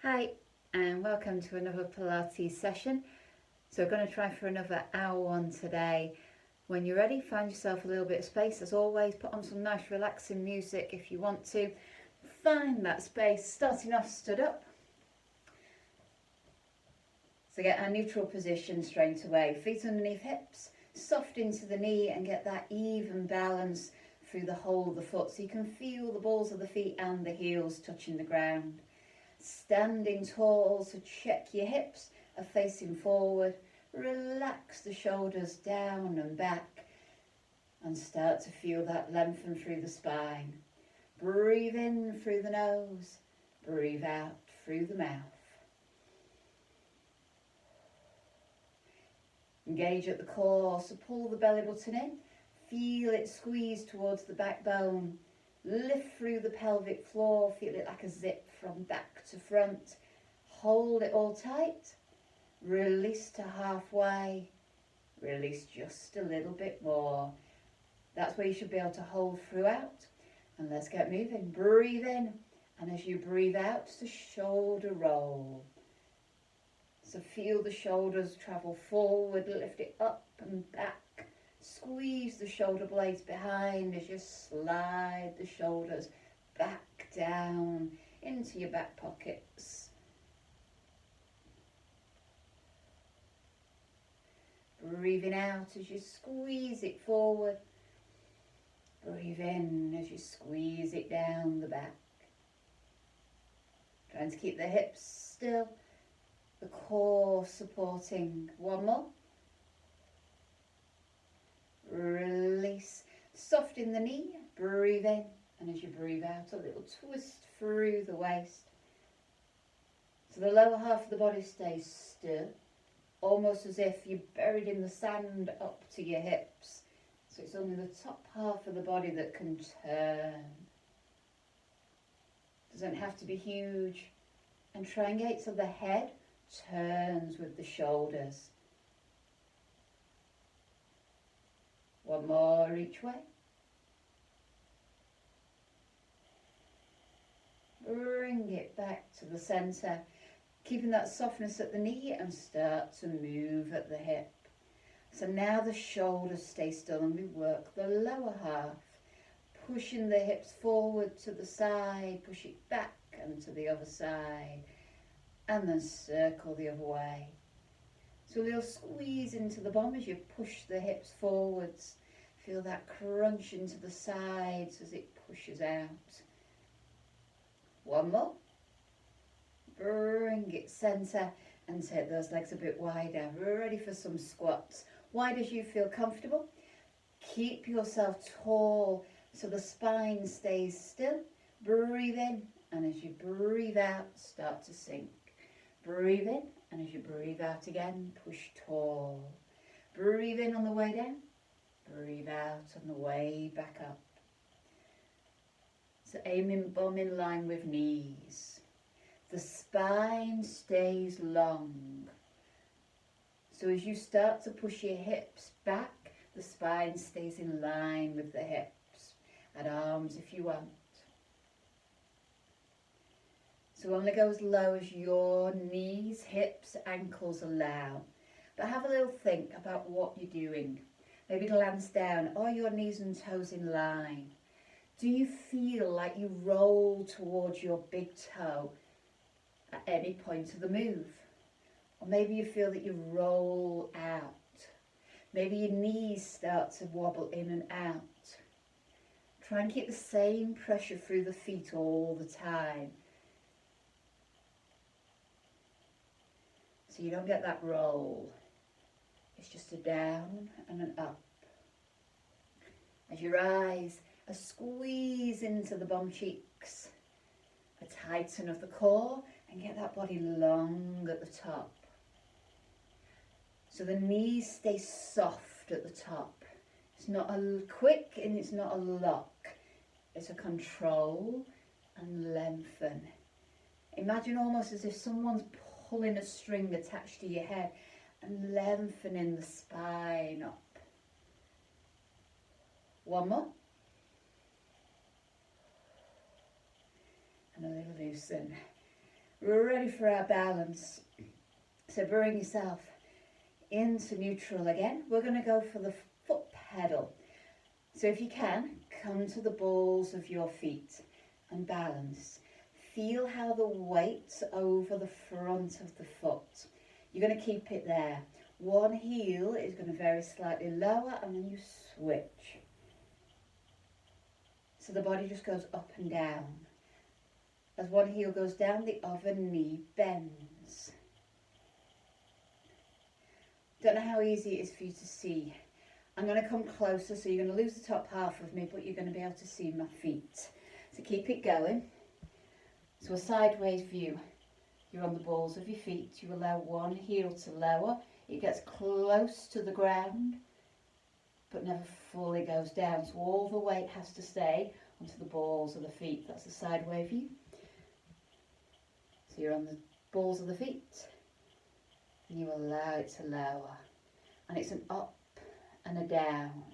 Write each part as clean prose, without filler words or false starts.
Hi, and welcome to another Pilates session. So we're going to try for another hour one today. When you're ready, find yourself a little bit of space. As always, put on some nice relaxing music if you want to. Find that space, starting off stood up. So get our neutral position straight away. Feet underneath hips, soft into the knee, and get that even balance through the whole of the foot. So you can feel the balls of the feet and the heels touching the ground. Standing tall, so check your hips are facing forward. Relax the shoulders down and back and start to feel that lengthen through the spine. Breathe in through the nose, breathe out through the mouth. Engage at the core, so pull the belly button in, feel it squeeze towards the backbone. Lift through the pelvic floor, feel it like a zip from back to front. Hold it all tight. Release to halfway. Release just a little bit more. That's where you should be able to hold throughout. And let's get moving. Breathe in. And as you breathe out, the shoulder roll. So feel the shoulders travel forward, lift it up and back. Squeeze the shoulder blades behind as you slide the shoulders back down into your back pockets. Breathing out as you squeeze it forward. Breathe in as you squeeze it down the back. Trying to keep the hips still, the core supporting. One more. Release, soften the knee, breathe in, and as you breathe out, a little twist through the waist. So the lower half of the body stays still, almost as if you're buried in the sand up to your hips. So it's only the top half of the body that can turn. Doesn't have to be huge. And triangulate so the head turns with the shoulders. One more each way. Bring it back to the centre, keeping that softness at the knee and start to move at the hip. So now the shoulders stay still and we work the lower half, pushing the hips forward to the side, push it back and to the other side, and then circle the other way. So a little squeeze into the bum as you push the hips forwards. Feel that crunch into the sides as it pushes out. One more. Bring it centre and take those legs a bit wider. We're ready for some squats. Wide as you feel comfortable. Keep yourself tall so the spine stays still. Breathe in, and as you breathe out, start to sink. Breathe in, and as you breathe out again, push tall. Breathe in on the way down. Breathe out on the way back up. So aiming bum in line with knees. The spine stays long. So as you start to push your hips back, the spine stays in line with the hips. Add arms if you want. So only go as low as your knees, hips, ankles allow. But have a little think about what you're doing. Maybe glance down. Are your knees and toes in line? Do you feel like you roll towards your big toe at any point of the move? Or maybe you feel that you roll out. Maybe your knees start to wobble in and out. Try and keep the same pressure through the feet all the time. So you don't get that roll. It's just a down and an up. As your eyes a squeeze into the bum cheeks, a tighten of the core, and get that body long at the top. So the knees stay soft at the top. It's not a quick and it's not a lock. It's a control and lengthen. Imagine almost as if someone's pulling a string attached to your head and lengthening the spine up. One more. And a little loosen. We're ready for our balance. So bring yourself into neutral again. We're going to go for the foot pedal. So if you can, come to the balls of your feet and balance. Feel how the weight's over the front of the foot. You're going to keep it there. One heel is going to vary slightly lower and then you switch. So the body just goes up and down. As one heel goes down, the other knee bends. Don't know how easy it is for you to see. I'm going to come closer, so you're going to lose the top half of me, but you're going to be able to see my feet. So keep it going. So a sideways view. You're on the balls of your feet. You allow one heel to lower. It gets close to the ground, but never fully goes down. So all the weight has to stay onto the balls of the feet. That's a sideways view. So you're on the balls of the feet. And you allow it to lower. And it's an up and a down.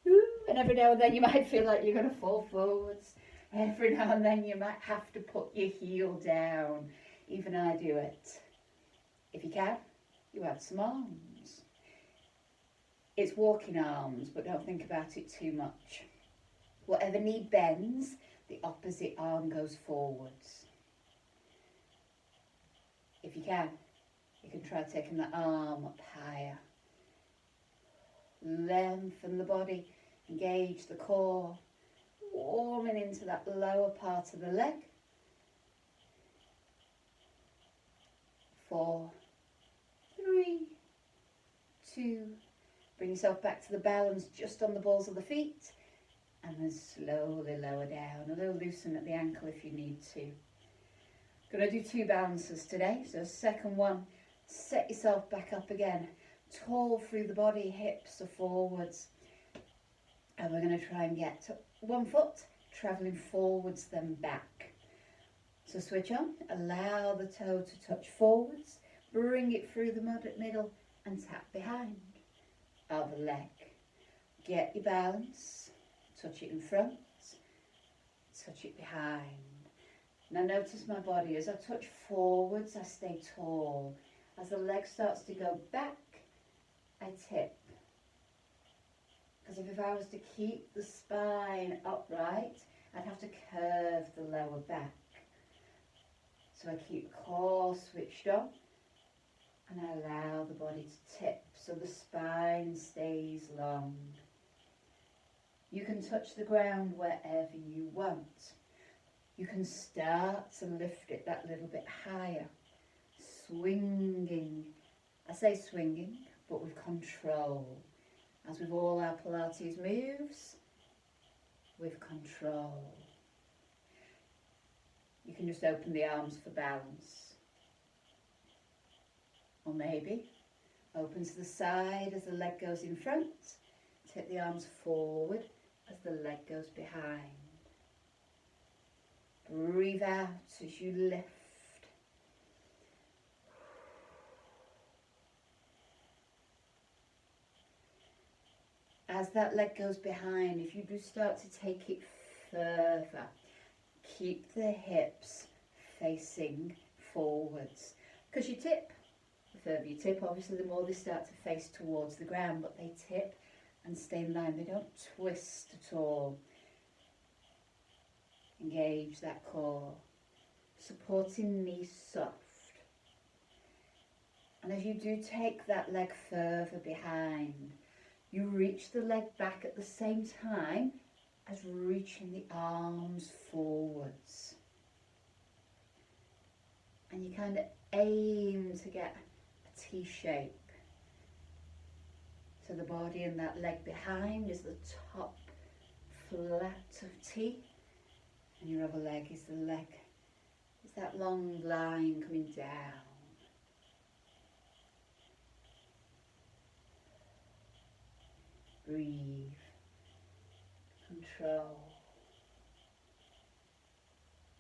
Ooh, and every now and then you might feel like you're going to fall forwards. Every now and then you might have to put your heel down. Even I do it. If you can, you add some arms. It's walking arms, but don't think about it too much. Whatever knee bends, the opposite arm goes forwards. If you can try taking the arm up higher. Lengthen the body, engage the core, warming into that lower part of the leg. 4, 3, 2, bring yourself back to the balance just on the balls of the feet, and then slowly lower down, a little loosen at the ankle if you need to. Going to do 2 balances today. So second one, set yourself back up again, tall through the body, hips are forwards, and we're going to try and get one foot travelling forwards then back. So switch on, allow the toe to touch forwards, bring it through the middle and tap behind. Other leg. Get your balance, touch it in front, touch it behind. Now notice my body, as I touch forwards I stay tall. As the leg starts to go back, I tip. Because if I was to keep the spine upright, I'd have to curve the lower back. So I keep the core switched on and I allow the body to tip so the spine stays long. You can touch the ground wherever you want. You can start to lift it that little bit higher. Swinging. I say swinging, but with control. As with all our Pilates moves, with control. You can just open the arms for balance. Or maybe open to the side as the leg goes in front. Take the arms forward as the leg goes behind. Breathe out as you lift. As that leg goes behind, if you do start to take it further, keep the hips facing forwards. Because you tip, the further you tip, obviously the more they start to face towards the ground, but they tip and stay in line. They don't twist at all. Engage that core. Supporting knee soft. And as you do take that leg further behind, you reach the leg back at the same time as reaching the arms forwards. And you kind of aim to get a T shape. So the body and that leg behind is the top flat of T. And your other leg is that long line coming down. Breathe. Control.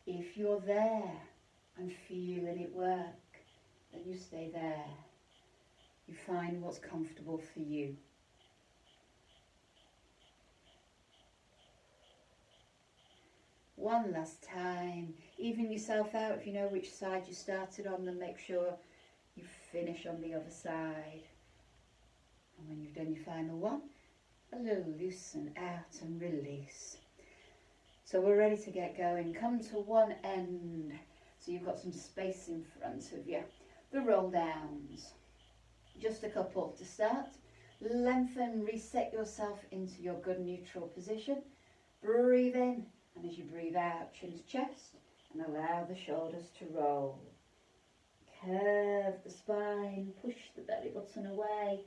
If you're there and feeling it work, then you stay there. You find what's comfortable for you. One last time. Even yourself out if you know which side you started on, then make sure you finish on the other side. And when you've done your final one, a little loosen out and release. So we're ready to get going. Come to one end, so you've got some space in front of you. The roll downs. Just a couple to start. Lengthen, reset yourself into your good neutral position. Breathe in, and as you breathe out, chin to chest, and allow the shoulders to roll. Curve the spine, push the belly button away.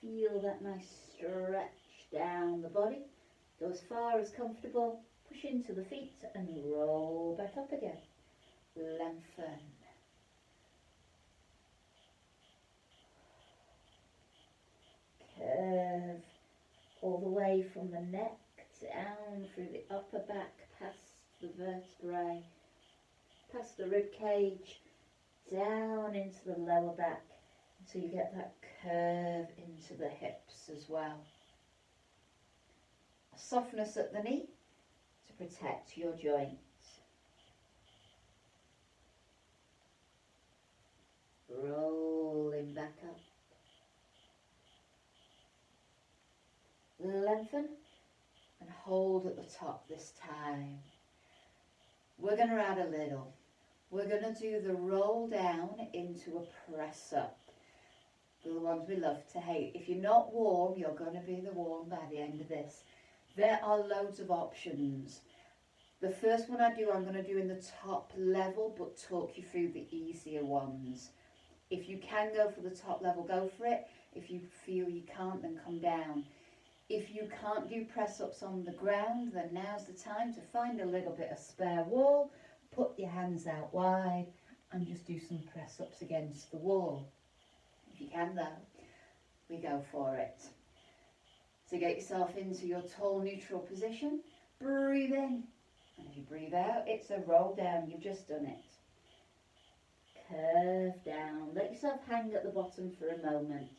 Feel that nice stretch down the body. Go as far as comfortable. Push into the feet and roll back up again. Lengthen. Curve all the way from the neck down through the upper back, past the vertebrae, past the rib cage, down into the lower back until you get that curve into the hips as well. A softness at the knee to protect your joints. Rolling back up. Lengthen and hold at the top this time. We're going to add a little. We're going to do the roll down into a press up. They're the ones we love to hate. If you're not warm, you're going to be the warm by the end of this. There are loads of options. The first one I do, I'm going to do in the top level, but talk you through the easier ones. If you can go for the top level, go for it. If you feel you can't, then come down. If you can't do press-ups on the ground, then now's the time to find a little bit of spare wall, put your hands out wide, and just do some press-ups against the wall. If you can though, we go for it. So get yourself into your tall neutral position, breathe in, and as you breathe out, it's a roll down, you've just done it. Curve down, let yourself hang at the bottom for a moment.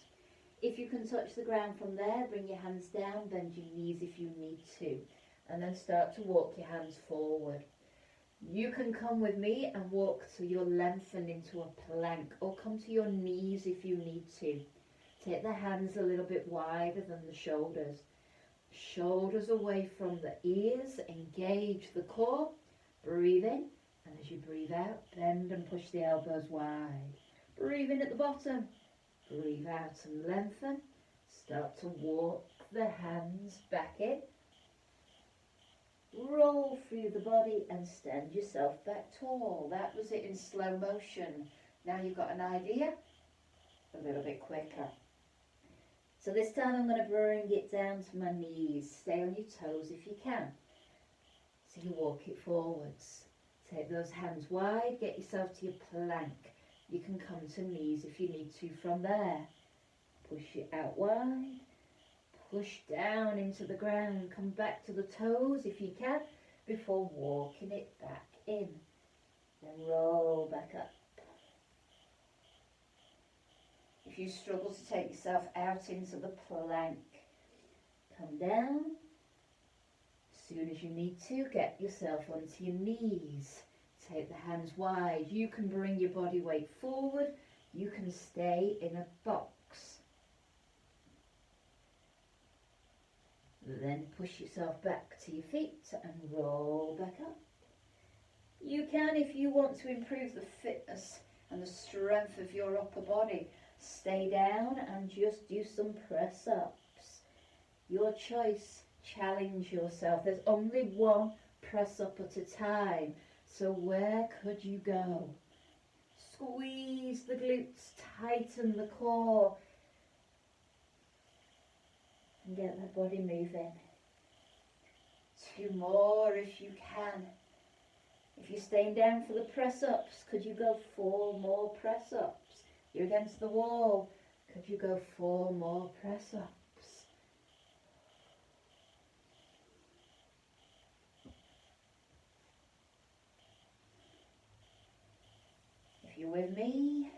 If you can touch the ground from there, bring your hands down, bend your knees if you need to, and then start to walk your hands forward. You can come with me and walk till you're lengthened into a plank, or come to your knees if you need to. Take the hands a little bit wider than the shoulders. Shoulders away from the ears, engage the core, breathe in, and as you breathe out, bend and push the elbows wide. Breathe in at the bottom. Breathe out and lengthen. Start to walk the hands back in. Roll through the body and stand yourself back tall. That was it in slow motion. Now you've got an idea? A little bit quicker. So this time I'm going to bring it down to my knees. Stay on your toes if you can. So you walk it forwards. Take those hands wide. Get yourself to your plank. You can come to knees if you need to from there. Push it out wide. Push down into the ground. Come back to the toes if you can before walking it back in. Then roll back up. If you struggle to take yourself out into the plank, come down. As soon as you need to, get yourself onto your knees. Take the hands wide. You can bring your body weight forward. You can stay in a box. Then push yourself back to your feet and roll back up. You can, if you want to improve the fitness and the strength of your upper body, stay down and just do some press ups. Your choice. Challenge yourself. There's only one press up at a time. So where could you go? Squeeze the glutes, tighten the core, and get that body moving. 2 more if you can. If you're staying down for the press-ups, could you go 4 more press-ups? You're against the wall. Could you go 4 more press-ups? If you're with me,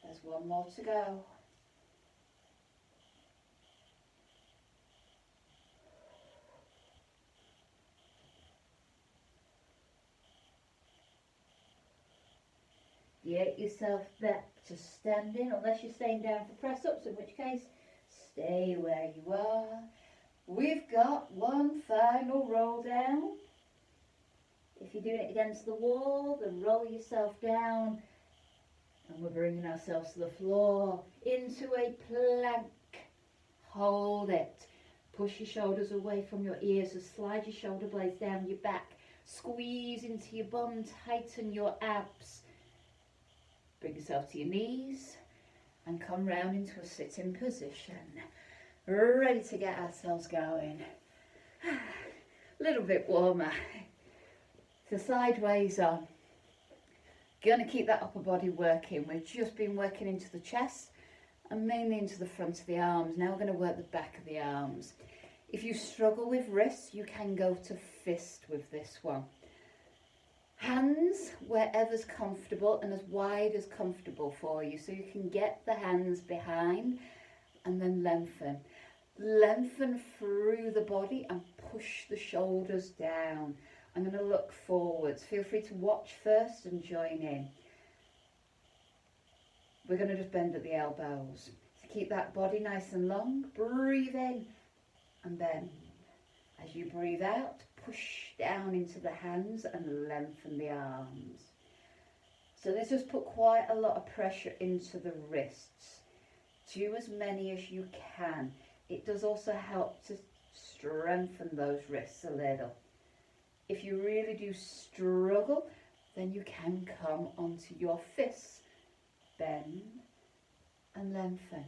there's 1 more to go. Get yourself back to standing, unless you're staying down for press-ups, in which case, stay where you are. We've got one final roll down. If you're doing it against the wall, then roll yourself down. And we're bringing ourselves to the floor, into a plank. Hold it. Push your shoulders away from your ears, so slide your shoulder blades down your back. Squeeze into your bum, tighten your abs. Bring yourself to your knees and come round into a sitting position. Ready to get ourselves going. A little bit warmer. So sideways on. Going to keep that upper body working. We've just been working into the chest and mainly into the front of the arms. Now we're going to work the back of the arms. If you struggle with wrists, you can go to fist with this one. Hands wherever's comfortable and as wide as comfortable for you, so you can get the hands behind and then lengthen. Lengthen through the body and push the shoulders down. I'm going to look forwards. Feel free to watch first and join in. We're going to just bend at the elbows. So keep that body nice and long. Breathe in and bend. As you breathe out, push down into the hands and lengthen the arms. So this has put quite a lot of pressure into the wrists. Do as many as you can. It does also help to strengthen those wrists a little. If you really do struggle, then you can come onto your fists. Bend and lengthen.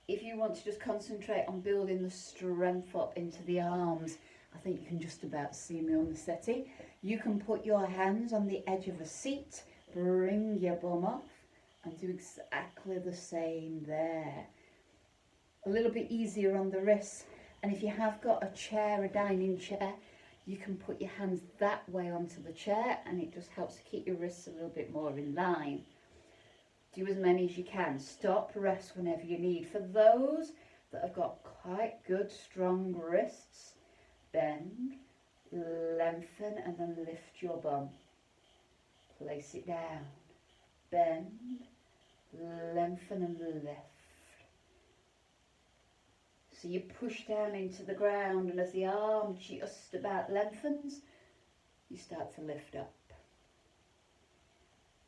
If you want to just concentrate on building the strength up into the arms, I think you can just about see me on the settee. You can put your hands on the edge of a seat, bring your bum off and do exactly the same there. A little bit easier on the wrists, and if you have got a chair, a dining chair, you can put your hands that way onto the chair and it just helps to keep your wrists a little bit more in line. Do as many as you can. Stop, rest whenever you need. For those that have got quite good, strong wrists, bend, lengthen and then lift your bum. Place it down. Bend, lengthen and lift. So you push down into the ground, and as the arm just about lengthens, you start to lift up.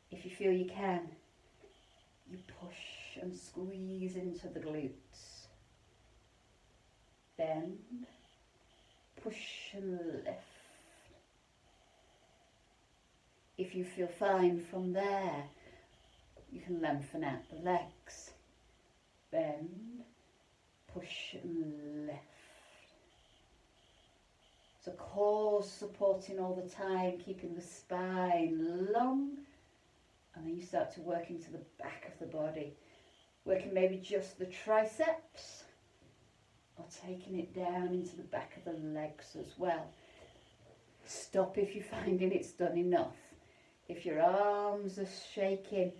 If you feel you can, you push and squeeze into the glutes. Bend, push and lift. If you feel fine from there, you can lengthen out the legs. Bend, push and lift. So core supporting all the time, keeping the spine long, and then you start to work into the back of the body, working maybe just the triceps or taking it down into the back of the legs as well. Stop if you're finding it's done enough. If your arms are shaking,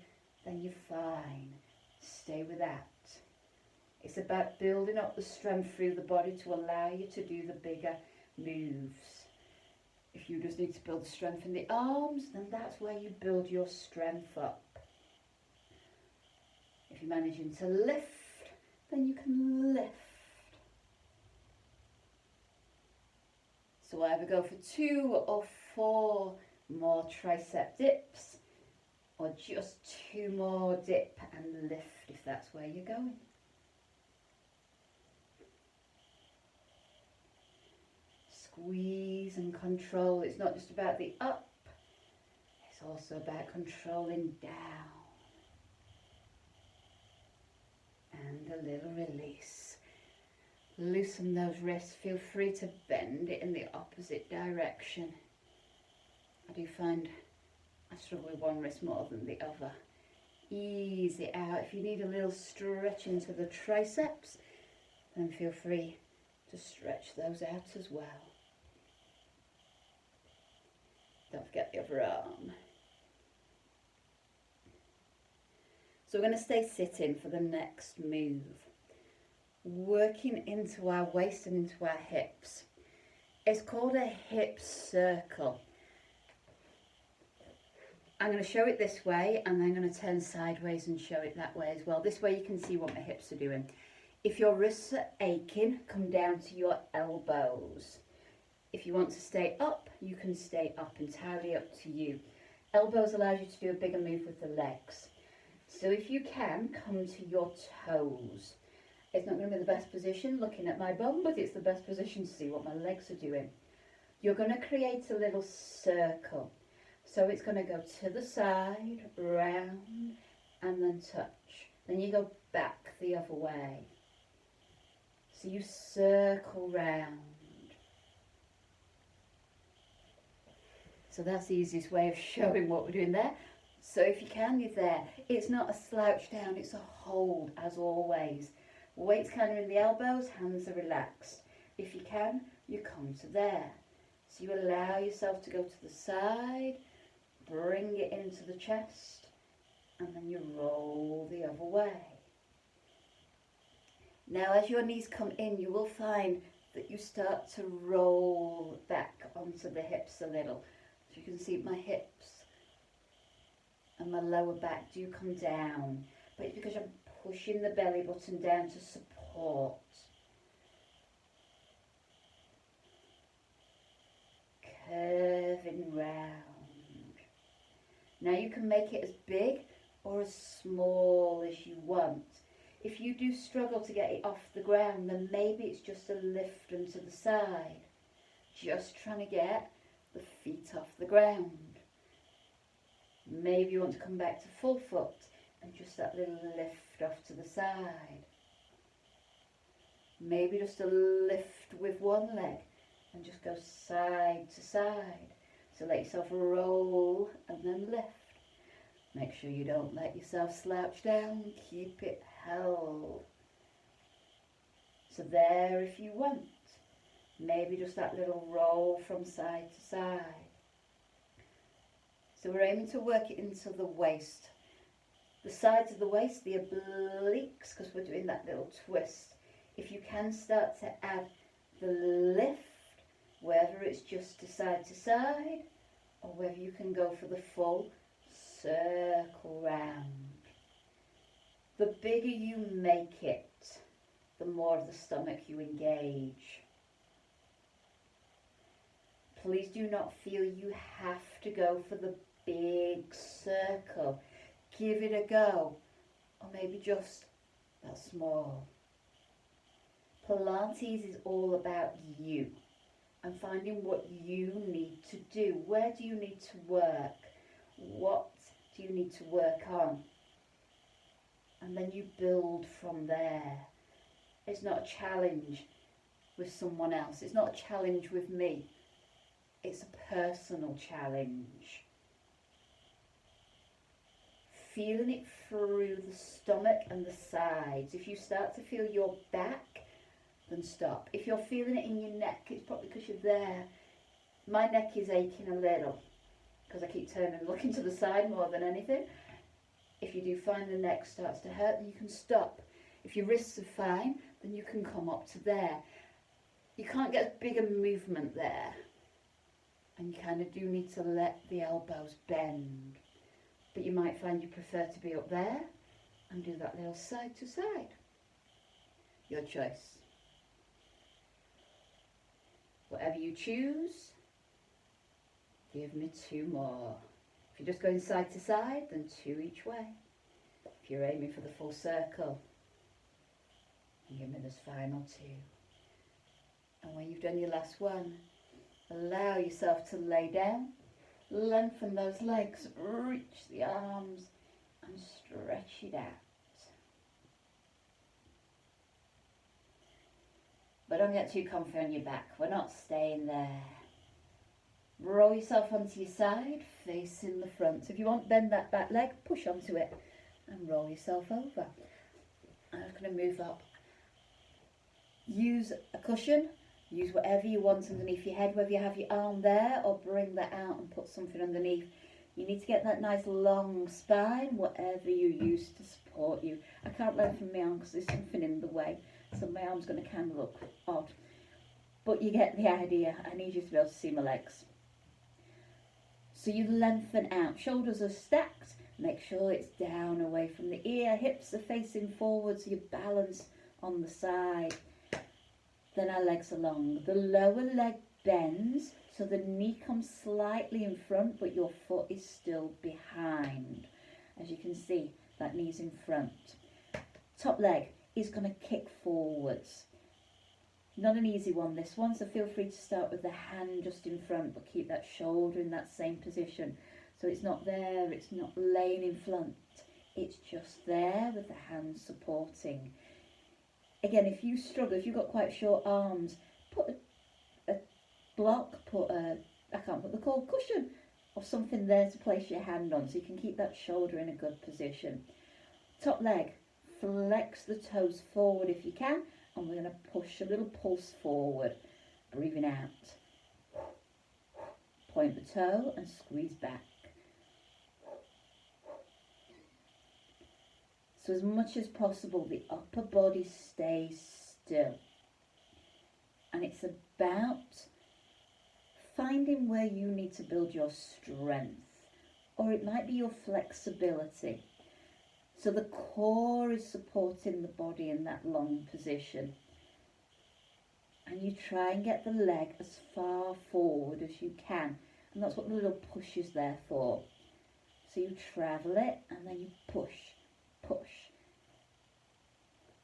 then you're fine. Stay with that. It's about building up the strength through the body to allow you to do the bigger moves. If you just need to build the strength in the arms, then that's where you build your strength up. If you're managing to lift, then you can lift. So either go for 2 or 4 more tricep dips, or just 2 more dip and lift if that's where you're going. Squeeze and control. It's not just about the up, it's also about controlling down. And a little release. Loosen those wrists. Feel free to bend it in the opposite direction. I do find I struggle with one wrist more than the other. Ease it out. If you need a little stretch into the triceps, then feel free to stretch those out as well. Don't forget the other arm. So we're going to stay sitting for the next move. Working into our waist and into our hips. It's called a hip circle. I'm going to show it this way and then I'm going to turn sideways and show it that way as well. This way you can see what my hips are doing. If your wrists are aching, come down to your elbows. If you want to stay up, you can stay up, entirely up to you. Elbows allows you to do a bigger move with the legs. So if you can, come to your toes. It's not going to be the best position looking at my bum, but it's the best position to see what my legs are doing. You're going to create a little circle. So it's going to go to the side, round, and then touch. Then you go back the other way. So you circle round. So that's the easiest way of showing what we're doing there. So if you can, you're there. It's not a slouch down, it's a hold, as always. Weight's kind of in the elbows, hands are relaxed. If you can, you come to there. So you allow yourself to go to the side, bring it into the chest, and then you roll the other way. Now as your knees come in, you will find that you start to roll back onto the hips a little. So you can see my hips and my lower back do come down, but it's because I'm pushing the belly button down to support. Curving round. Now you can make it as big or as small as you want. If you do struggle to get it off the ground, then maybe it's just a lift them to the side. Just trying to get the feet off the ground. Maybe you want to come back to full foot and just that little lift off to the side. Maybe just a lift with one leg and just go side to side. So let yourself roll and then lift. Make sure you don't let yourself slouch down. Keep it held. So there if you want. Maybe just that little roll from side to side. So we're aiming to work it into the waist. The sides of the waist, the obliques, because we're doing that little twist. If you can start to add the lift, whether it's just to side, or whether you can go for the full circle round. The bigger you make it, the more of the stomach you engage. Please do not feel you have to go for the big circle. Give it a go, or maybe just that small. Pilates is all about you and finding what you need to do. Where do you need to work? What do you need to work on? And then you build from there. It's not a challenge with someone else. It's not a challenge with me. It's a personal challenge. Feeling it through the stomach and the sides. If you start to feel your back, then stop. If you're feeling it in your neck, it's probably because you're there. My neck is aching a little because I keep turning and looking to the side more than anything. If you do find the neck starts to hurt, then you can stop. If your wrists are fine, then you can come up to there. You can't get a bigger movement there. And you kind of do need to let the elbows bend. But you might find you prefer to be up there and do that little side to side. Your choice. Whatever you choose, give me 2 more. If you're just going side to side, then 2 each way. If you're aiming for the full circle, give me this final 2. And when you've done your last one, allow yourself to lay down, lengthen those legs, reach the arms and stretch it out. But don't get too comfy on your back, we're not staying there. Roll yourself onto your side, facing the front. So if you want, bend that back leg, push onto it and roll yourself over. I'm just going to move up. Use a cushion. Use whatever you want underneath your head, whether you have your arm there or bring that out and put something underneath. You need to get that nice long spine, whatever you use to support you. I can't lengthen my arm because there's something in the way, so my arm's going to kind of look odd. but you get the idea. I need you to be able to see my legs. So you lengthen out, shoulders are stacked, make sure it's down away from the ear, hips are facing forward so you balance on the side. Then our legs are long. The lower leg bends so the knee comes slightly in front but your foot is still behind. As you can see, that knee's in front. Top leg is going to kick forwards. Not an easy one, this one, so feel free to start with the hand just in front, but keep that shoulder in that same position. So it's not there, it's not laying in front, it's just there with the hands supporting. Again, if you struggle, if you've got quite short arms, put a block, I can't put the called cushion or something there to place your hand on so you can keep that shoulder in a good position. Top leg, flex the toes forward if you can, and we're going to push a little pulse forward, breathing out. Point the toe and squeeze back. So as much as possible, the upper body stays still. And it's about finding where you need to build your strength, or it might be your flexibility. So the core is supporting the body in that long position. And you try and get the leg as far forward as you can. And that's what the little push is there for. So you travel it and then you push, push.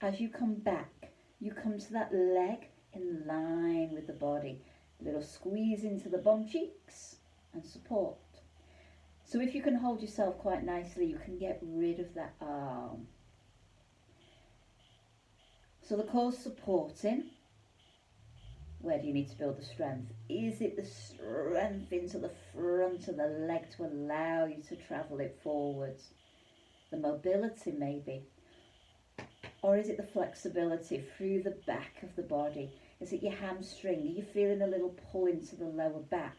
As you come back, you come to that leg in line with the body. A little squeeze into the bum cheeks and support. So if you can hold yourself quite nicely, you can get rid of that arm. So the core's supporting. Where do you need to build the strength? Is it the strength into the front of the leg to allow you to travel it forwards? The mobility maybe. Or is it the flexibility through the back of the body? Is it your hamstring? Are you feeling a little pull into the lower back?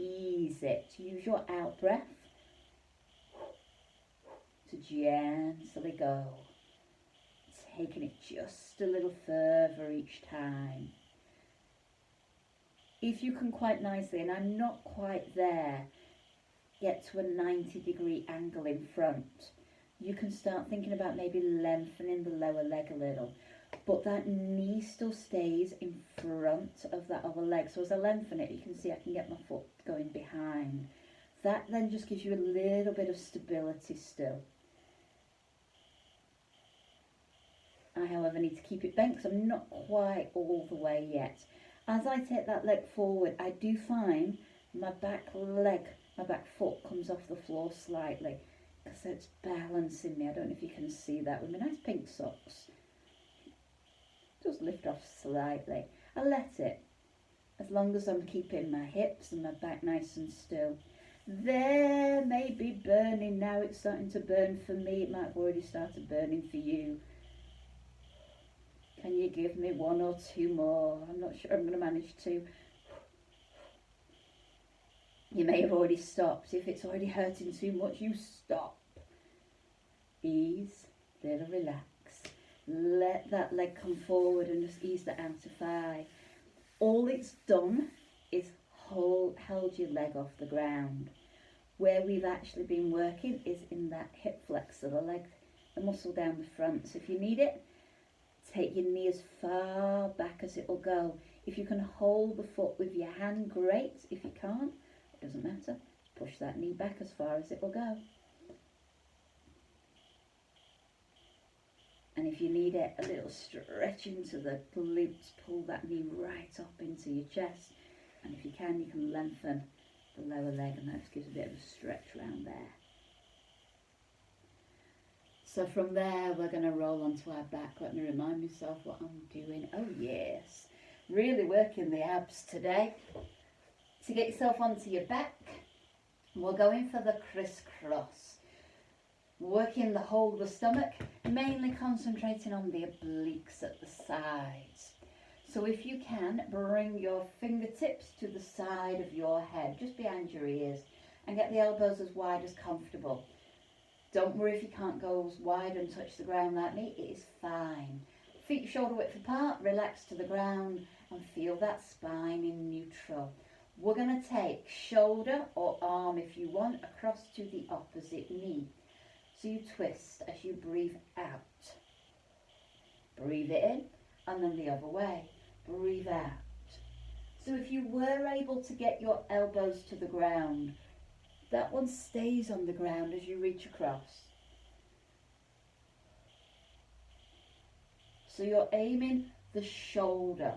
Ease it. Use your out breath to gently go. Taking it just a little further each time. If you can quite nicely, and I'm not quite there, get to a 90-degree angle in front, you can start thinking about maybe lengthening the lower leg a little. But that knee still stays in front of that other leg. So as I lengthen it, you can see I can get my foot going behind. That then just gives you a little bit of stability still. I, however, need to keep it bent because I'm not quite all the way yet. As I take that leg forward, I do find my back foot comes off the floor slightly because it's balancing me. I don't know if you can see that with my nice pink socks. Just lift off slightly. I let it, as long as I'm keeping my hips and my back nice and still. There may be burning now. It's starting to burn for me. It might have already started burning for you. Can you give me one or two more? I'm not sure I'm going to manage to. You may have already stopped. If it's already hurting too much, you stop. Ease, little relax. Let that leg come forward and just ease the outer thigh. All it's done is held your leg off the ground. Where we've actually been working is in that hip flexor, the leg, the muscle down the front. So if you need it, take your knee as far back as it will go. If you can hold the foot with your hand, great. If you can't, it doesn't matter. Push that knee back as far as it will go. And if you need it, a little stretch into the glutes, pull that knee right up into your chest. And if you can lengthen the lower leg, and that just gives a bit of a stretch around there. So from there, we're going to roll onto our back. Let me remind myself what I'm doing. Oh yes, really working the abs today. To get yourself onto your back, we're going for the crisscross. Working the whole of the stomach, mainly concentrating on the obliques at the sides. So if you can, bring your fingertips to the side of your head, just behind your ears, and get the elbows as wide as comfortable. Don't worry if you can't go as wide and touch the ground like me, it is fine. Feet shoulder width apart, relax to the ground and feel that spine in neutral. We're going to take shoulder or arm, if you want, across to the opposite knee. So you twist as you breathe out. Breathe it in and then the other way. Breathe out. So if you were able to get your elbows to the ground, that one stays on the ground as you reach across. So you're aiming the shoulder.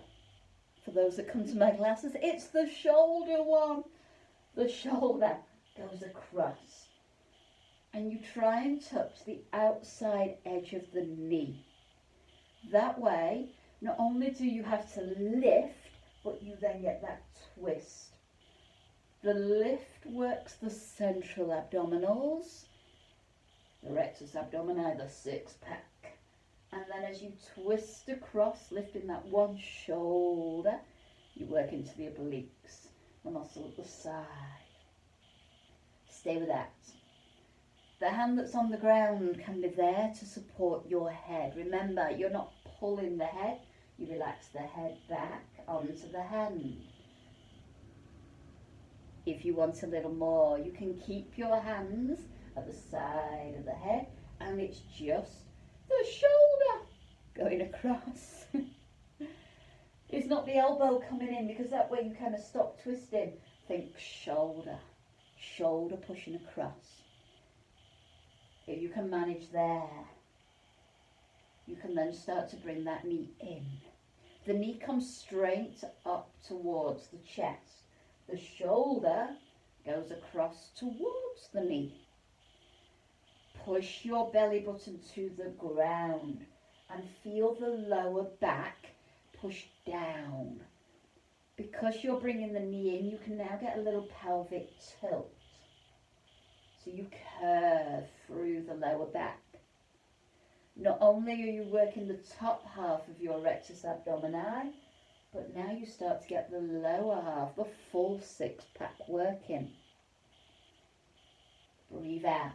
For those that come to my classes, it's the shoulder one. The shoulder goes across. And you try and touch the outside edge of the knee. That way, not only do you have to lift, but you then get that twist. The lift works the central abdominals, the rectus abdomini, the six pack. And then as you twist across, lifting that one shoulder, you work into the obliques, the muscle at the side. Stay with that. The hand that's on the ground can be there to support your head. Remember, you're not pulling the head, you relax the head back onto the hand. If you want a little more, you can keep your hands at the side of the head and it's just the shoulder going across. It's not the elbow coming in, because that way you kind of stop twisting. Think shoulder, shoulder pushing across. If you can manage there, you can then start to bring that knee in. The knee comes straight up towards the chest. The shoulder goes across towards the knee. Push your belly button to the ground and feel the lower back push down. Because you're bringing the knee in, you can now get a little pelvic tilt. So you curve through the lower back. Not only are you working the top half of your rectus abdomini, but now you start to get the lower half, the full six pack working. Breathe out.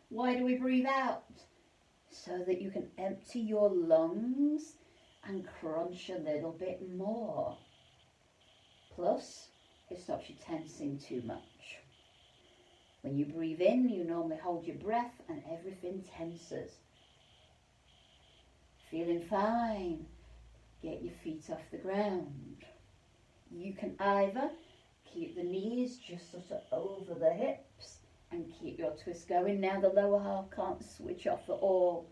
Why do we breathe out? So that you can empty your lungs and crunch a little bit more. Plus, it stops you tensing too much. When you breathe in, you normally hold your breath and everything tenses. Feeling fine? Get your feet off the ground. You can either keep the knees just sort of over the hips and keep your twist going. Now the lower half can't switch off at all.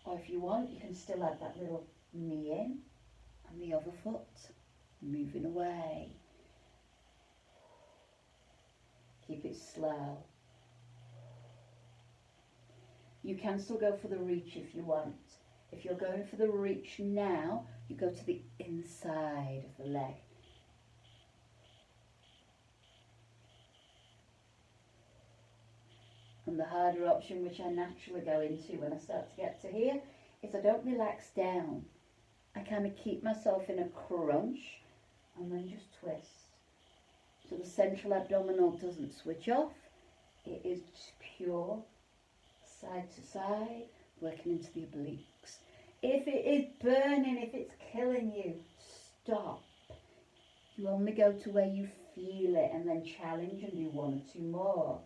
Or if you want, you can still add that little knee in and the other foot moving away. Keep it slow. You can still go for the reach if you want. If you're going for the reach now, you go to the inside of the leg. And the harder option, which I naturally go into when I start to get to here, is I don't relax down. I kind of keep myself in a crunch and then just twist. So the central abdominal doesn't switch off. It is just pure side to side, working into the obliques. If it is burning, if it's killing you, stop. You only go to where you feel it and then challenge and do one or two more.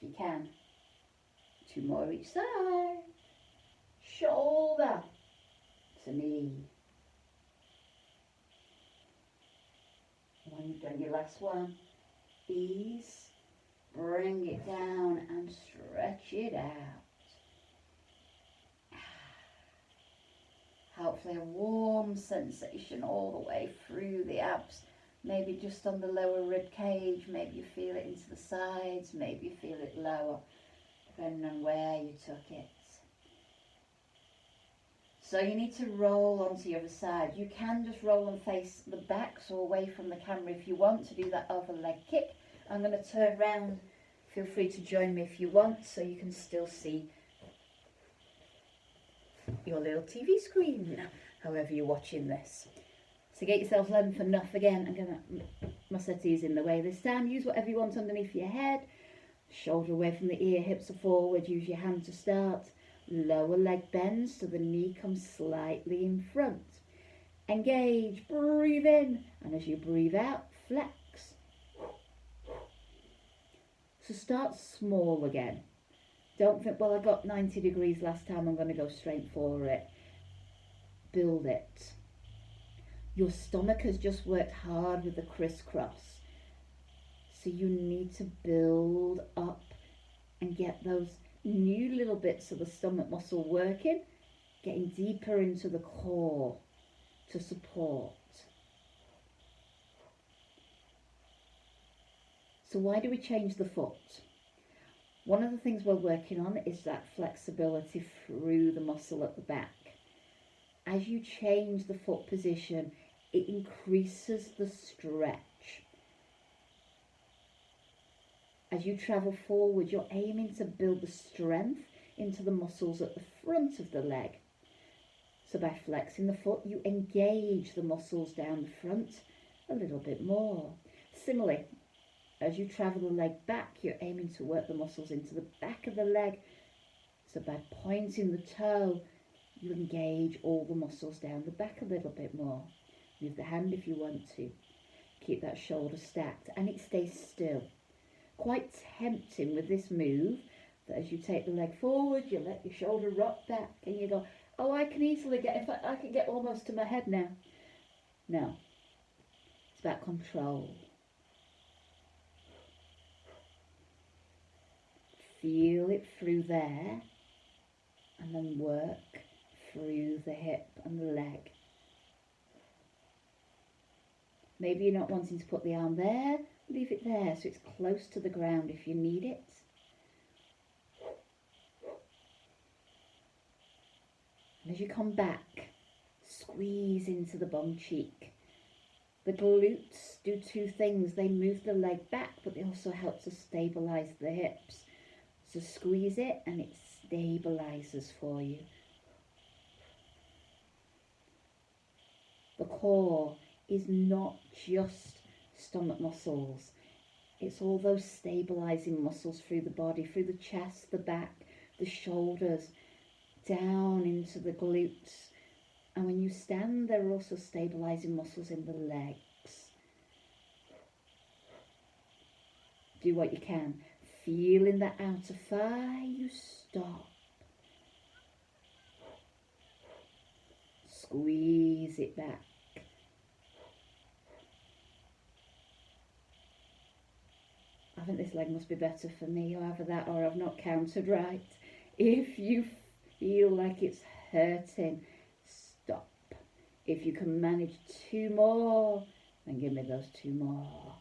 If you can. Two more each side. Shoulder to knee. When you've done your last one, ease, bring it down and stretch it out. Hopefully a warm sensation all the way through the abs. Maybe just on the lower rib cage, maybe you feel it into the sides, maybe you feel it lower, depending on where you took it. So you need to roll onto the other side. You can just roll and face the back, so away from the camera if you want to do that other leg kick. I'm going to turn around. Feel free to join me if you want, so you can still see your little TV screen, however you're watching this. So get yourself length enough again. I'm going to, my settee's in the way this time. Use whatever you want underneath your head. Shoulder away from the ear, hips are forward. Use your hand to start. Lower leg bends so the knee comes slightly in front. Engage, breathe in, and as you breathe out, flex. So start small again. Don't think, well, I got 90 degrees last time, I'm going to go straight for it. Build it. Your stomach has just worked hard with the crisscross. So you need to build up and get those new little bits of the stomach muscle working, getting deeper into the core to support. So why do we change the foot? One of the things we're working on is that flexibility through the muscle at the back. As you change the foot position, it increases the stretch. As you travel forward, you're aiming to build the strength into the muscles at the front of the leg. So by flexing the foot, you engage the muscles down the front a little bit more. Similarly, as you travel the leg back, you're aiming to work the muscles into the back of the leg. So by pointing the toe, you engage all the muscles down the back a little bit more. Move the hand if you want to. Keep that shoulder stacked and it stays still. Quite tempting with this move that as you take the leg forward, you let your shoulder rock back and you go, oh, I can easily get, in fact, I can get almost to my head now. No, it's about control. Feel it through there and then work through the hip and the leg. Maybe you're not wanting to put the arm there, leave it there so it's close to the ground if you need it. And as you come back, squeeze into the bum cheek. The glutes do two things. They move the leg back, but they also help to stabilize the hips. So squeeze it and it stabilizes for you. The core is not just stomach muscles. It's all those stabilizing muscles through the body, through the chest, the back, the shoulders, down into the glutes. And when you stand, there are also stabilizing muscles in the legs. Do what you can. Feeling that outer thigh, you stop. Squeeze it back. I think this leg must be better for me, or either that or I've not counted right. If you feel like it's hurting, stop. If you can manage 2 more, then give me those 2 more.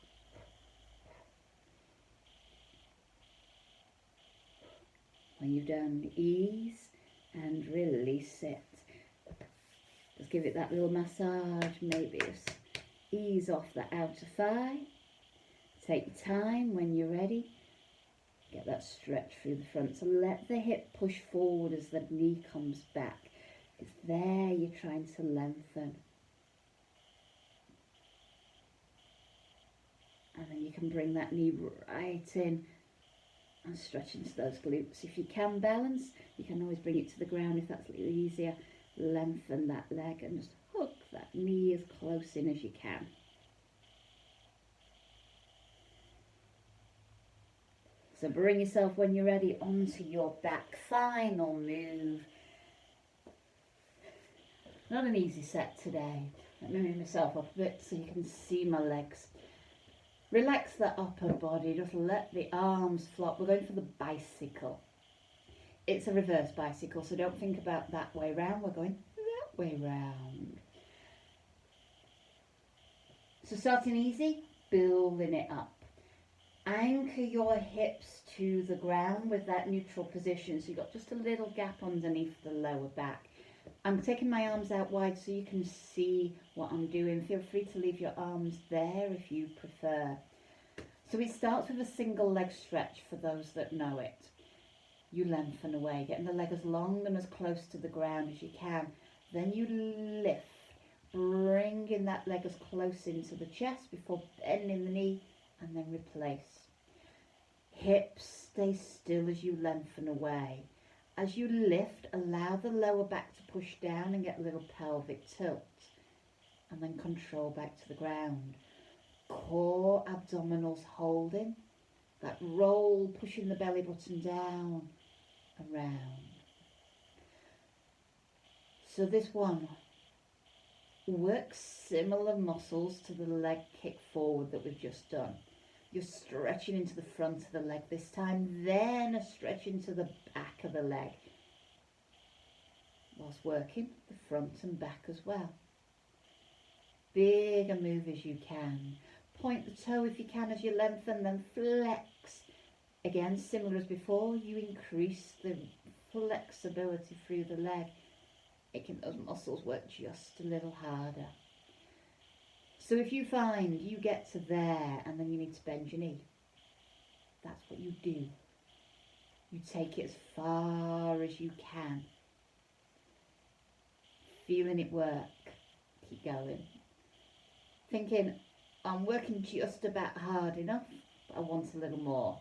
When you've done, ease and release it. Just give it that little massage, maybe just ease off the outer thigh. Take your time when you're ready. Get that stretch through the front. So let the hip push forward as the knee comes back. It's there you're trying to lengthen. And then you can bring that knee right in and stretch into those glutes. If you can balance, you can always bring it to the ground if that's a little easier. Lengthen that leg and just hook that knee as close in as you can. So bring yourself, when you're ready, onto your back. Final move. Not an easy set today. Let me move myself up a bit so you can see my legs. Relax the upper body. Just let the arms flop. We're going for the bicycle. It's a reverse bicycle, so don't think about that way round. We're going that way round. So starting easy, building it up. Anchor your hips to the ground with that neutral position. So you've got just a little gap underneath the lower back. I'm taking my arms out wide so you can see what I'm doing. Feel free to leave your arms there if you prefer. So it starts with a single leg stretch for those that know it. You lengthen away, getting the leg as long and as close to the ground as you can. Then you lift, bringing that leg as close into the chest before bending the knee, and then replace. Hips stay still as you lengthen away. As you lift, allow the lower back to push down and get a little pelvic tilt. And then control back to the ground. Core, abdominals holding. That roll, pushing the belly button down, around. So this one works similar muscles to the leg kick forward that we've just done. You're stretching into the front of the leg this time, then a stretch into the back of the leg, whilst working the front and back as well. Big a move as you can. Point the toe if you can as you lengthen, then flex. Again, similar as before, you increase the flexibility through the leg, making those muscles work just a little harder. So if you find you get to there and then you need to bend your knee, that's what you do. You take it as far as you can. Feeling it work, keep going. Thinking, I'm working just about hard enough, but I want a little more.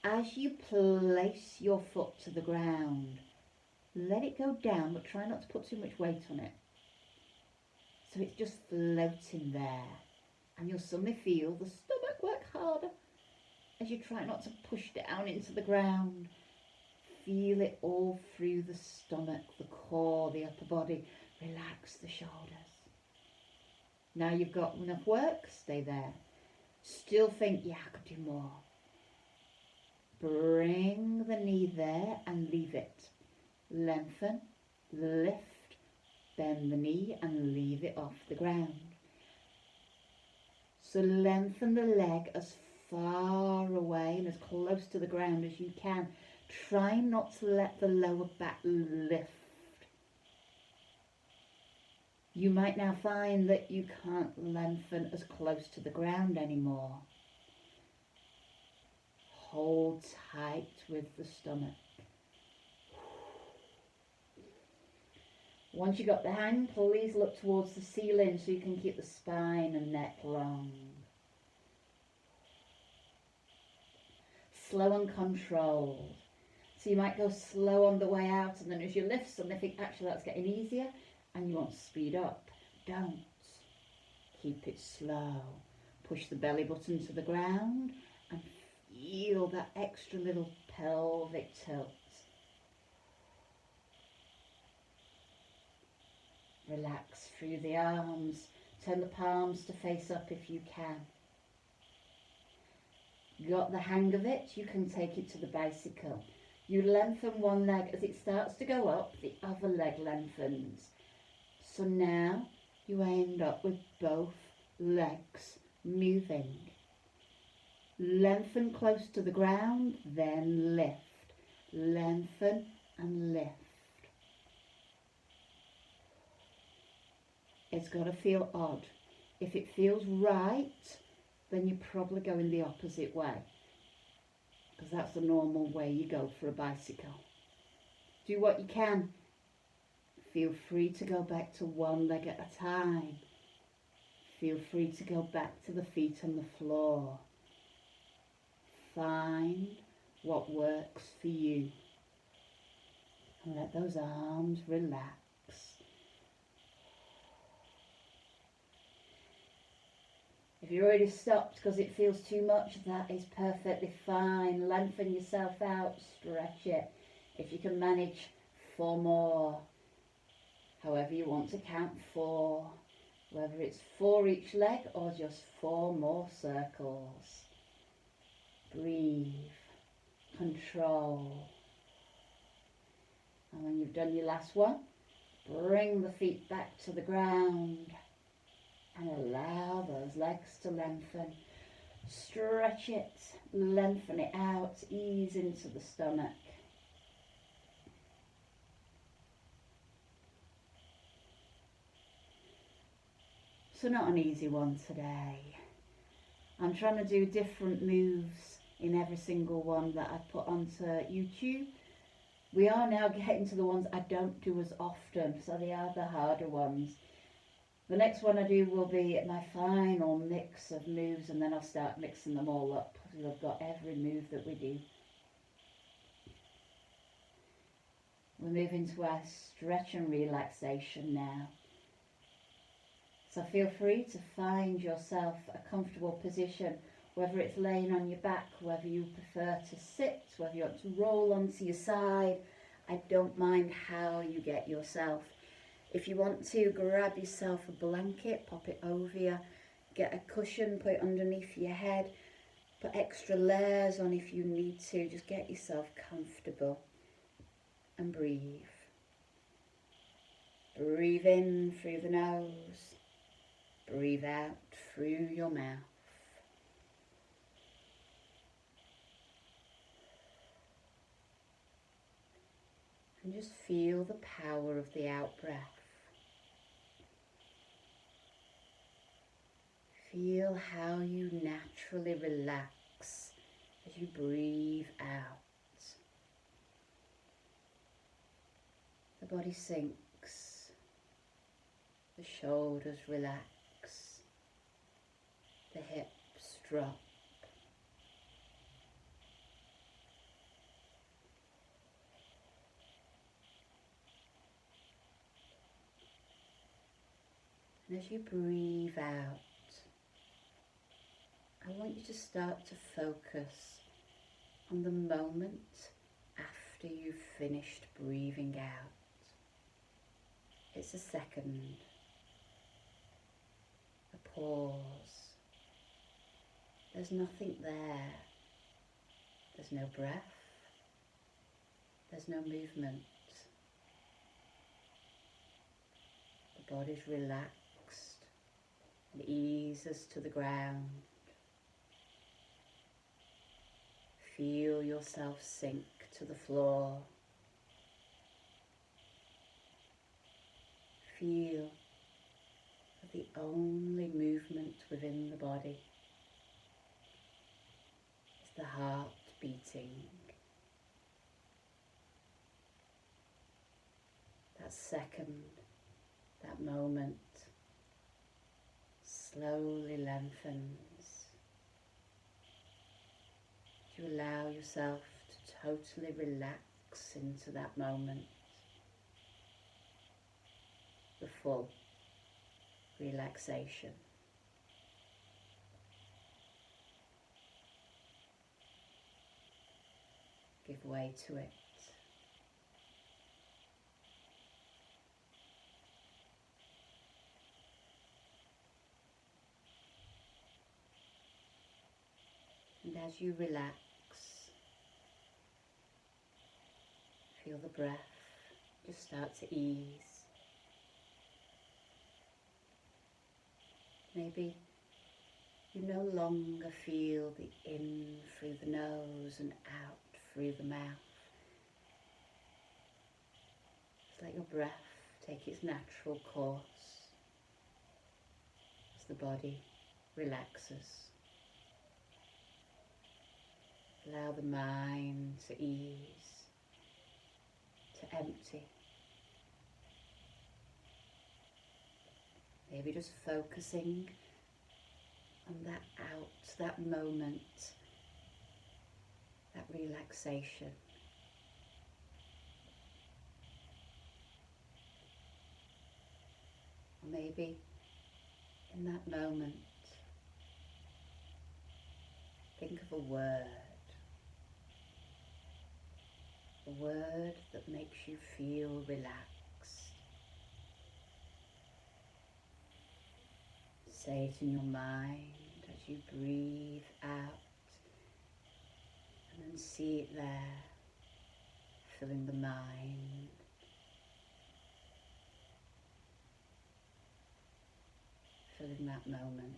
As you place your foot to the ground, let it go down, but try not to put too much weight on it. So it's just floating there. And you'll suddenly feel the stomach work harder as you try not to push down into the ground. Feel it all through the stomach, the core, the upper body. Relax the shoulders. Now you've got enough work, stay there. Still think, yeah, I could do more. Bring the knee there and leave it. Lengthen, lift, bend the knee and leave it off the ground. So lengthen the leg as far away and as close to the ground as you can. Try not to let the lower back lift. You might now find that you can't lengthen as close to the ground anymore. Hold tight with the stomach. Once you've got the hang, please look towards the ceiling so you can keep the spine and neck long. Slow and controlled. So you might go slow on the way out, and then as you lift suddenly think, actually that's getting easier, and you want to speed up. Don't. Keep it slow. Push the belly button to the ground and feel that extra little pelvic tilt. Relax through the arms. Turn the palms to face up if you can. Got the hang of it? You can take it to the bicycle. You lengthen one leg. As it starts to go up, the other leg lengthens. So now you end up with both legs moving. Lengthen close to the ground, then lift. Lengthen and lift. It's got to feel odd. If it feels right, then you're probably going the opposite way, because that's the normal way you go for a bicycle. Do what you can. Feel free to go back to one leg at a time. Feel free to go back to the feet on the floor. Find what works for you. And let those arms relax. If you already stopped because it feels too much, that is perfectly fine. Lengthen yourself out, stretch it. If you can manage 4 more, however you want to count 4, whether it's 4 each leg or just 4 more circles. Breathe, control. And when you've done your last one, bring the feet back to the ground. And allow those legs to lengthen. Stretch it, lengthen it out, ease into the stomach. So not an easy one today. I'm trying to do different moves in every single one that I put onto YouTube. We are now getting to the ones I don't do as often, so they are the harder ones. The next one I do will be my final mix of moves, and then I'll start mixing them all up. We've got every move that we do. We're moving to our stretch and relaxation now. So feel free to find yourself a comfortable position, whether it's laying on your back, whether you prefer to sit, whether you want to roll onto your side. I don't mind how you get yourself. If you want to, grab yourself a blanket, pop it over you, get a cushion, put it underneath your head, put extra layers on if you need to. Just get yourself comfortable and breathe. Breathe in through the nose, breathe out through your mouth. And just feel the power of the out breath. Feel how you naturally relax as you breathe out. The body sinks, the shoulders relax, the hips drop. And as you breathe out, I want you to start to focus on the moment after you've finished breathing out. It's a second, a pause. There's nothing there. There's no breath. There's no movement. The body's relaxed and eases to the ground. Feel yourself sink to the floor. Feel that the only movement within the body is the heart beating. That second, that moment slowly lengthens. You allow yourself to totally relax into that moment. The full relaxation. Give way to it. And as you relax, feel the breath just start to ease. Maybe you no longer feel the in through the nose and out through the mouth. Just let your breath take its natural course as the body relaxes. Allow the mind to ease, to empty. Maybe just focusing on that out, that moment, that relaxation. Or maybe in that moment, think of a word that makes you feel relaxed. Say it in your mind as you breathe out, and then see it there, filling the mind. Filling that moment.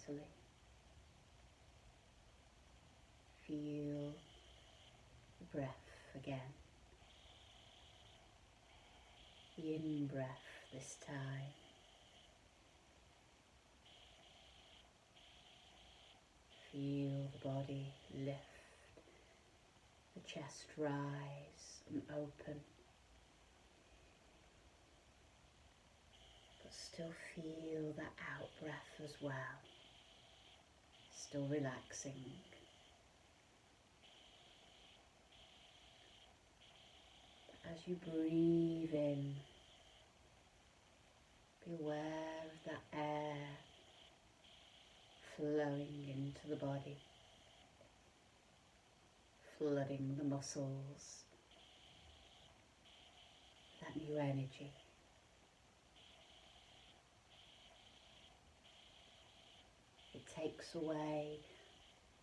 gently. Feel the breath again. The in-breath this time. Feel the body lift, the chest rise and open, but still feel that out breath as well, still relaxing. But as you breathe in, be aware of that air flowing into the body, flooding the muscles, that new energy. It takes away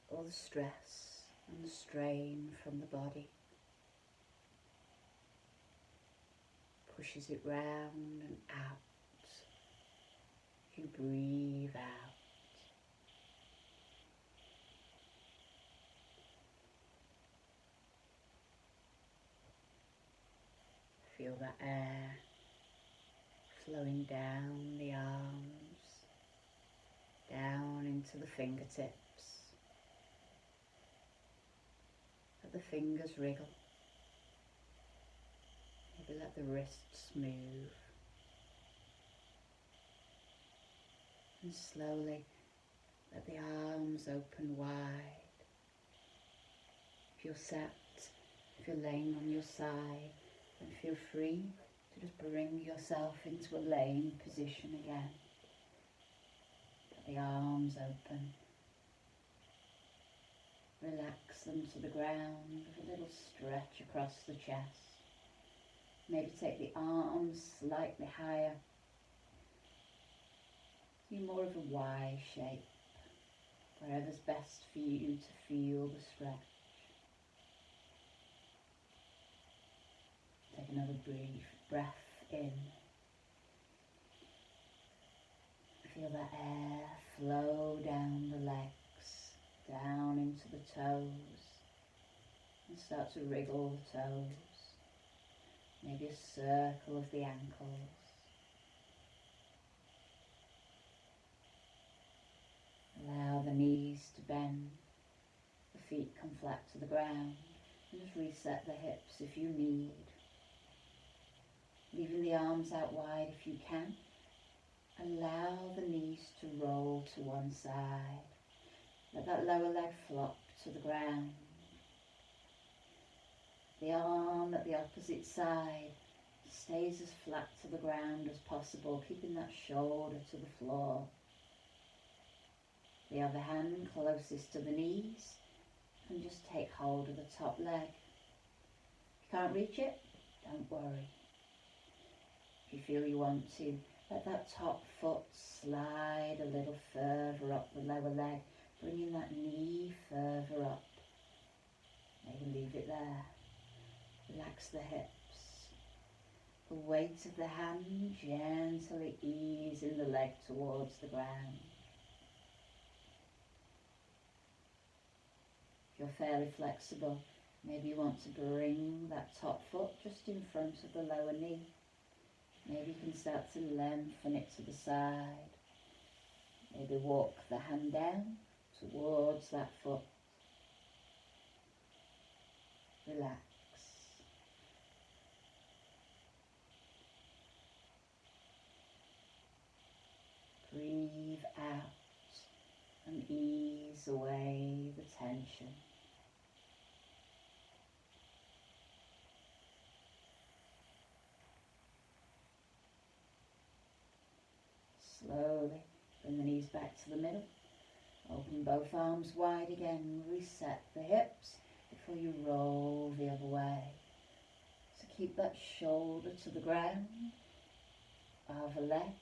all the stress and the strain from the body, pushes it round and out. You breathe out. Feel that air flowing down the arms, down into the fingertips. Let the fingers wriggle. Maybe let the wrists move. And slowly let the arms open wide. If you're sat, if you're laying on your side, then feel free to just bring yourself into a laying position again. Let the arms open. Relax them to the ground with a little stretch across the chest. Maybe take the arms slightly higher. See more of a Y shape, wherever's best for you to feel the stretch. Take another brief breath in. Feel that air flow down the legs, down into the toes, and start to wriggle the toes. Maybe a circle of the ankles. Allow the knees to bend, the feet come flat to the ground, and just reset the hips if you need. Leaving the arms out wide if you can. Allow the knees to roll to one side. Let that lower leg flop to the ground. The arm at the opposite side stays as flat to the ground as possible, keeping that shoulder to the floor. The other hand closest to the knees, and just take hold of the top leg. If you can't reach it, don't worry. If you feel you want to, let that top foot slide a little further up the lower leg, bringing that knee further up. Maybe leave it there. Relax the hips. The weight of the hand gently easing the leg towards the ground. If you're fairly flexible, maybe you want to bring that top foot just in front of the lower knee. Maybe you can start to lengthen it to the side. Maybe walk the hand down towards that foot. Relax. Breathe out and ease away the tension. Slowly bring the knees back to the middle. Open both arms wide again. Reset the hips before you roll the other way. So keep that shoulder to the ground. Other leg.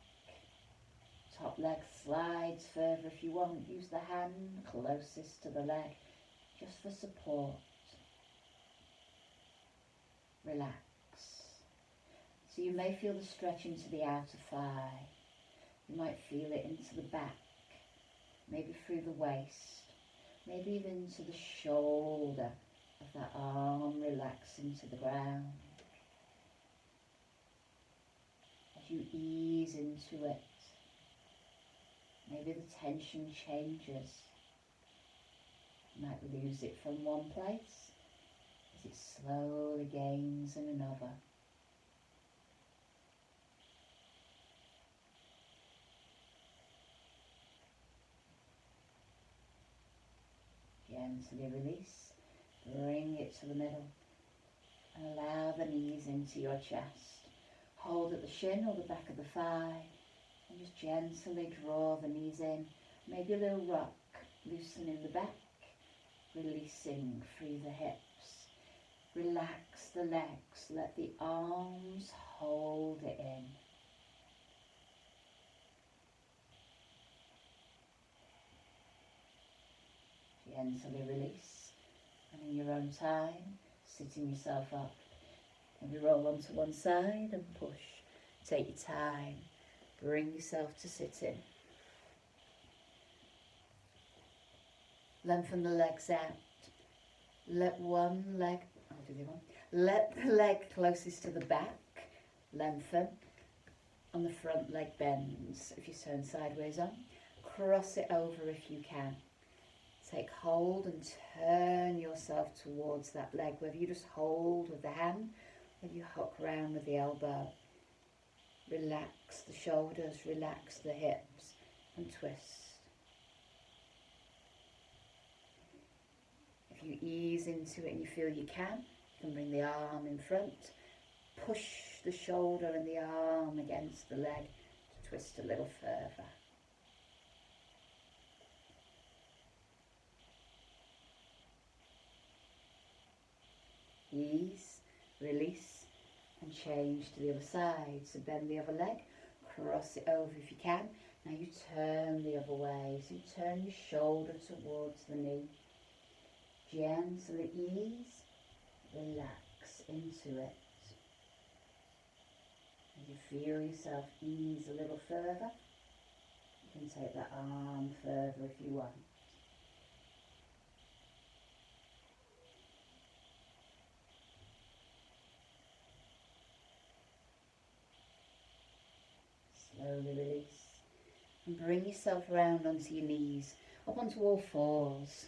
Top leg slides further if you want. Use the hand closest to the leg just for support. Relax. So you may feel the stretch into the outer thigh. You might feel it into the back, maybe through the waist, maybe even to the shoulder of that arm relaxing to the ground. As you ease into it, maybe the tension changes. You might lose it from one place as it slowly gains in another. Gently release, bring it to the middle and allow the knees into your chest. Hold at the shin or the back of the thigh and just gently draw the knees in. Maybe a little rock, loosening the back, releasing through the hips. Relax the legs, let the arms hold it in. Gently release, and in your own time, sitting yourself up. Maybe roll onto one side and push. Take your time, bring yourself to sitting. Lengthen the legs out. Let one leg, I'll do the other one. Let the leg closest to the back lengthen, and the front leg bends if you turn sideways on. Cross it over if you can. Take hold and turn yourself towards that leg, whether you just hold with the hand, whether you hook round with the elbow. Relax the shoulders, relax the hips, and twist. If you ease into it and you feel you can bring the arm in front. Push the shoulder and the arm against the leg to twist a little further. Ease, release, and change to the other side. So bend the other leg, cross it over if you can. Now you turn the other way. So you turn your shoulder towards the knee. Gently ease, relax into it. As you feel yourself ease a little further, you can take that arm further if you want. Slowly release and bring yourself around onto your knees, up onto all fours.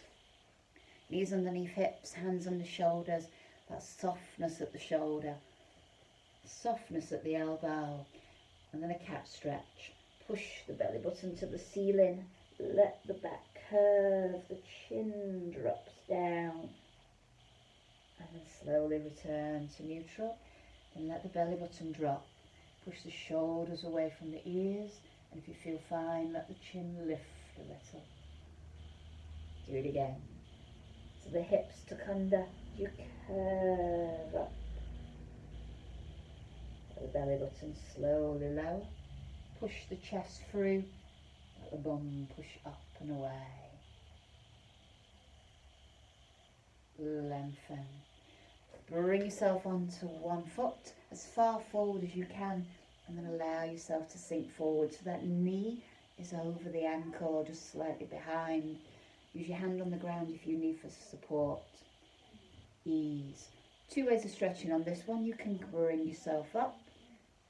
Knees underneath hips, hands under shoulders, that softness at the shoulder, softness at the elbow, and then a cat stretch. Push the belly button to the ceiling, let the back curve, the chin drops down, and then slowly return to neutral, and let the belly button drop. Push the shoulders away from the ears, and if you feel fine, let the chin lift a little. Do it again. So the hips tuck under, you curve up. Let the belly button slowly lower. Push the chest through, let the bum push up and away. Lengthen. Bring yourself onto one foot as far forward as you can, and then allow yourself to sink forward so that knee is over the ankle or just slightly behind. Use your hand on the ground if you need for support. Ease. Two ways of stretching on this one. You can bring yourself up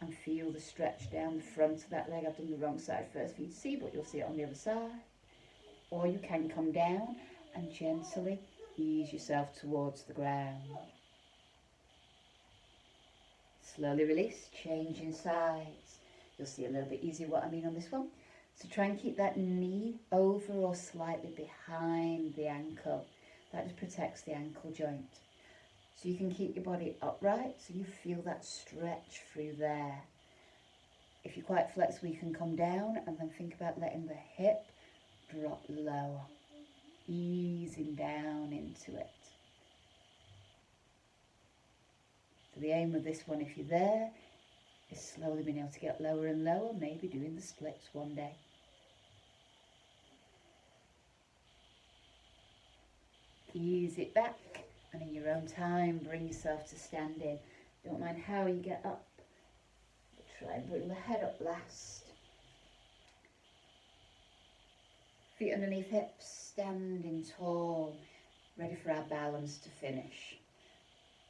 and feel the stretch down the front of that leg. I've done the wrong side first for you to see, but you'll see it on the other side. Or you can come down and gently ease yourself towards the ground. Slowly release, changing sides. You'll see a little bit easier what I mean on this one. So try and keep that knee over or slightly behind the ankle. That just protects the ankle joint. So you can keep your body upright so you feel that stretch through there. If you're quite flexible, you can come down and then think about letting the hip drop lower, easing down into it. So the aim of this one, if you're there, is slowly being able to get lower and lower, maybe doing the splits one day. Ease it back, and in your own time, bring yourself to standing. Don't mind how you get up, but try and bring the head up last. Feet underneath hips, standing tall, ready for our balance to finish.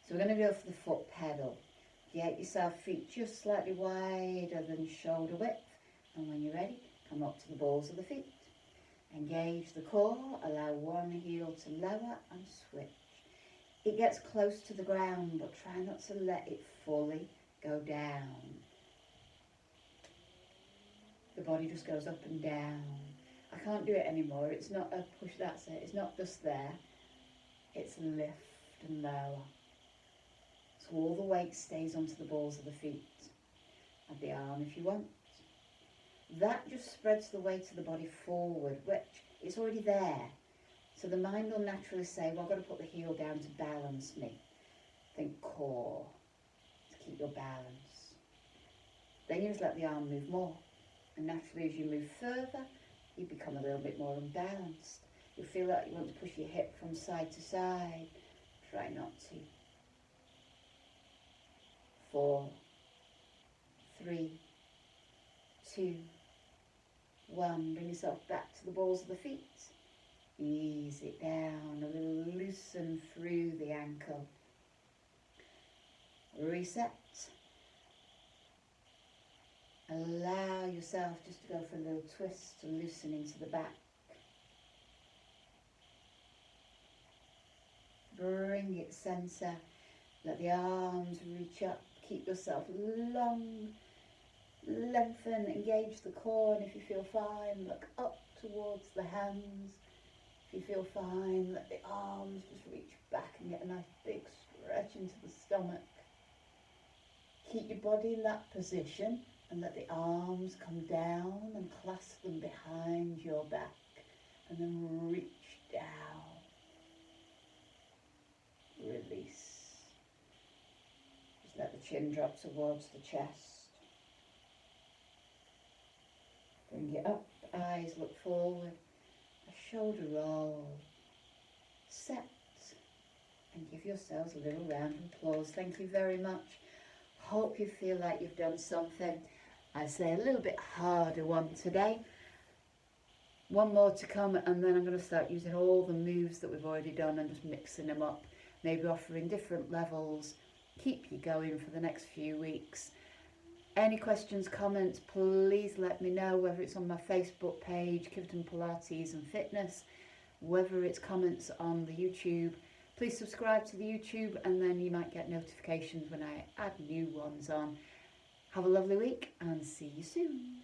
So we're going to go for the foot pedal. Get yourself feet just slightly wider than shoulder width, and when you're ready, come up to the balls of the feet. Engage the core, allow one heel to lower and switch. It gets close to the ground, but try not to let it fully go down. The body just goes up and down. I can't do it anymore. It's not a push, that's it. It's not just there. It's lift and lower. So all the weight stays onto the balls of the feet. Add the arm if you want. That just spreads the weight of the body forward, which is already there. So the mind will naturally say, well, I've got to put the heel down to balance me. Think core, to keep your balance. Then you just let the arm move more. And naturally, as you move further, you become a little bit more unbalanced. You'll feel like you want to push your hip from side to side. Try not to. 4, 3, 2, 1. Bring yourself back to the balls of the feet. Ease it down, a little loosen through the ankle. Reset. Allow yourself just to go for a little twist to loosen into the back. Bring it centre. Let the arms reach up. Keep yourself long. Lengthen, engage the core, and if you feel fine, look up towards the hands. If you feel fine, let the arms just reach back and get a nice big stretch into the stomach. Keep your body in that position and let the arms come down and clasp them behind your back and then reach down. Release. Just let the chin drop towards the chest. Bring it up, eyes look forward, a shoulder roll, set, and give yourselves a little round of applause. Thank you very much. Hope you feel like you've done something. I say a little bit harder one today. One more to come, and then I'm going to start using all the moves that we've already done and just mixing them up, maybe offering different levels. Keep you going for the next few weeks. Any questions, comments, please let me know, whether it's on my Facebook page, Kiveton Pilates and Fitness, whether it's comments on the YouTube. Please subscribe to the YouTube and then you might get notifications when I add new ones on. Have a lovely week and see you soon.